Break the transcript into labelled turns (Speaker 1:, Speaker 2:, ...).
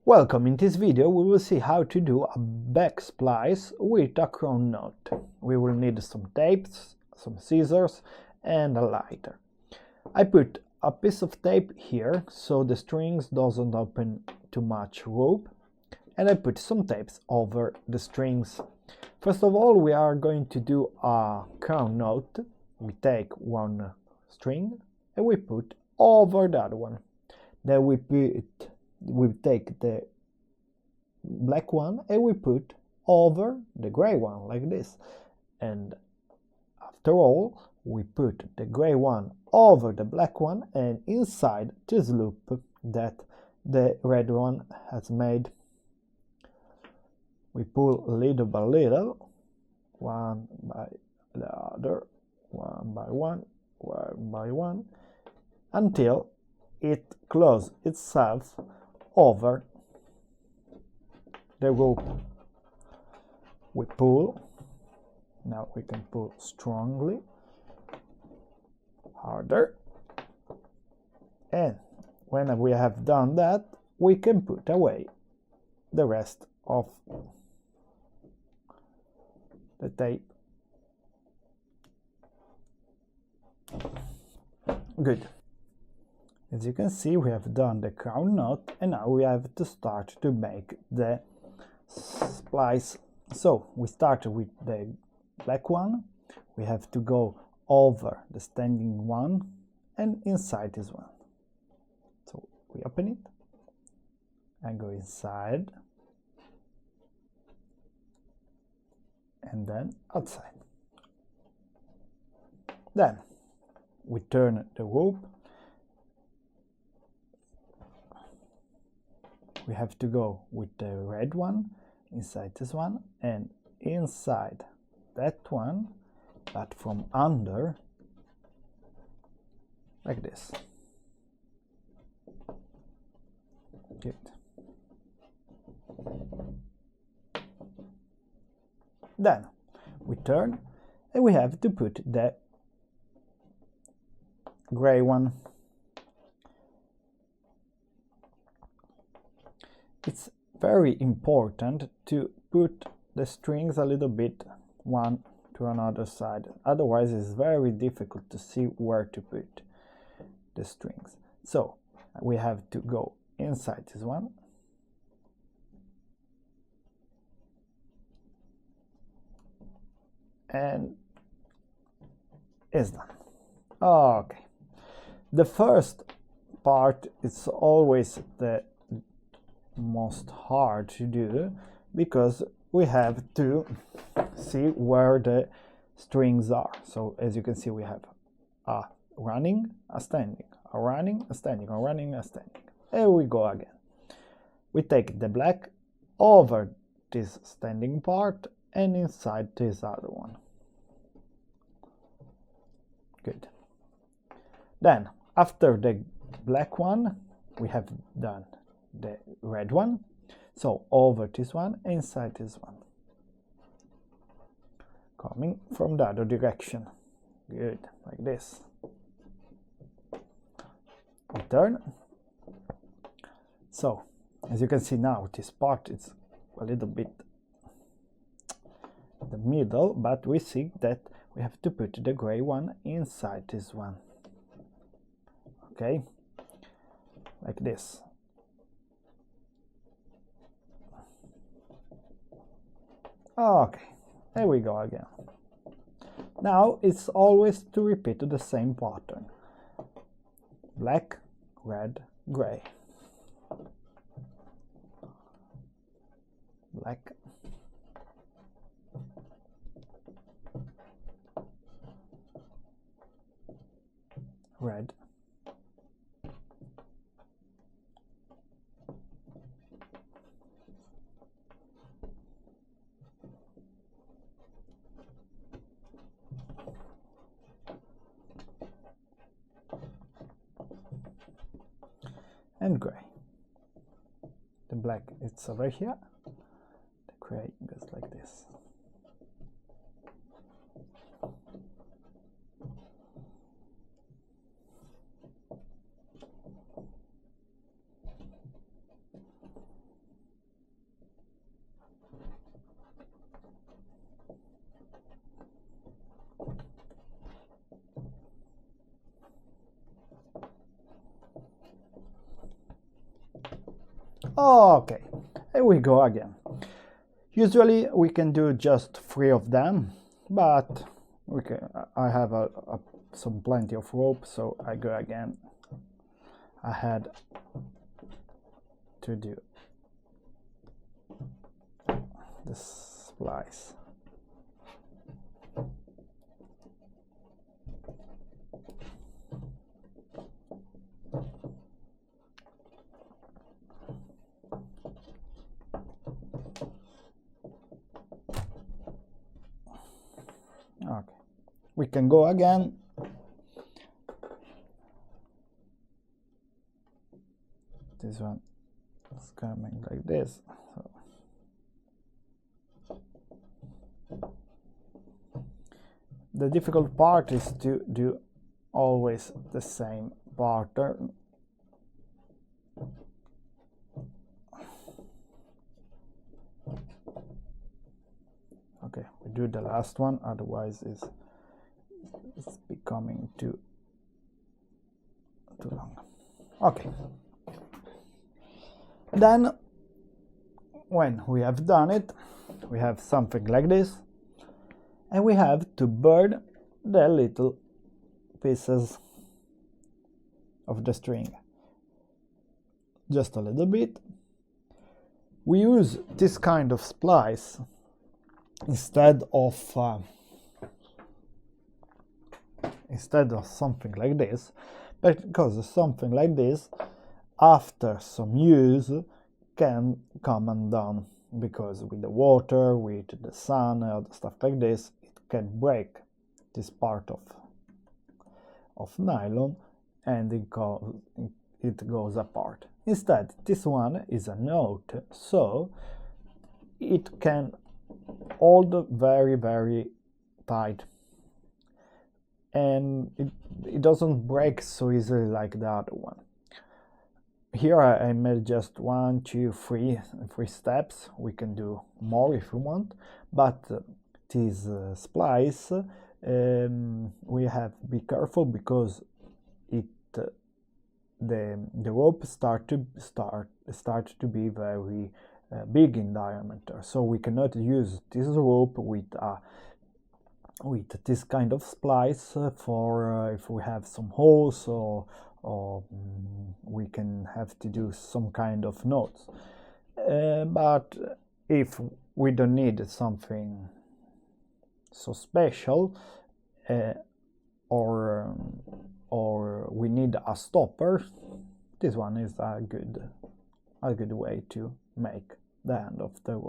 Speaker 1: Welcome, in this video we will see how to do a back splice with a crown knot. We will need some tapes, some scissors and a lighter. I put a piece of tape here so the strings doesn't open too much rope, and I put some tapes over the strings. First of all, we are going to do a crown knot. We take one string and we put over the other one. Then we take the black one and we put over the gray one like this, and after all we put the gray one over the black one and inside this loop that the red one has made. We pull little by little, one by the other, one by one, until it closes itself over the rope. We pull. Now we can pull strongly, harder, and when we have done that, we can put away the rest of the tape. Good. As you can see, we have done the crown knot, and now we have to start to make the splice. So we start with the black one. We have to go over the standing one and inside this one. So we open it and go inside and then outside. Then we turn the rope. We have to go with the red one inside this one and inside that one, but from under, like this. Good. Then we turn and we have to put the gray one. It's very important to put the strings a little bit one to another side, otherwise it's very difficult to see where to put the strings. So we have to go inside this one and it's done. Okay, the first part is always the most hard to do because we have to see where the strings are. So as you can see, we have a running, a standing, a running, a standing, a running, a standing. Here we go again. We take the black over this standing part and inside this other one. Good. Then after the black one, we have done the red one, so over this one, inside this one, coming from the other direction. Good, like this. We turn. So as you can see now, this part is a little bit in the middle, but we see that we have to put the gray one inside this one. Okay, like this. Okay, here we go again. Now it's always to repeat the same pattern. Black, red, gray. Black. Red. And gray. The black is over here, the gray goes like this. Okay, here we go again. Usually we can do just 3 of them, but I have some plenty of rope, so I go again. I had to do the splice. Okay, we can go again. This one is coming like this. The difficult part is to do always the same pattern. Okay, we do the last one, otherwise it's becoming too long. Okay. Then, when we have done it, we have something like this, and we have to burn the little pieces of the string. Just a little bit. We use this kind of splice instead of something like this, because something like this, after some use, can come undone, because with the water, with the sun, and stuff like this, it can break this part of nylon, and it goes apart. Instead, this one is a note, so it can hold very, very tight, and it doesn't break so easily like the other one. Here I made just 1, 2, 3 steps. We can do more if we want, but this splice, we have to be careful, because the rope start to be very big in diameter, so we cannot use this rope with this kind of splice for if we have some holes, or we can have to do some kind of knots. But if we don't need something so special, or we need a stopper, this one is a good way to make the end of the rope.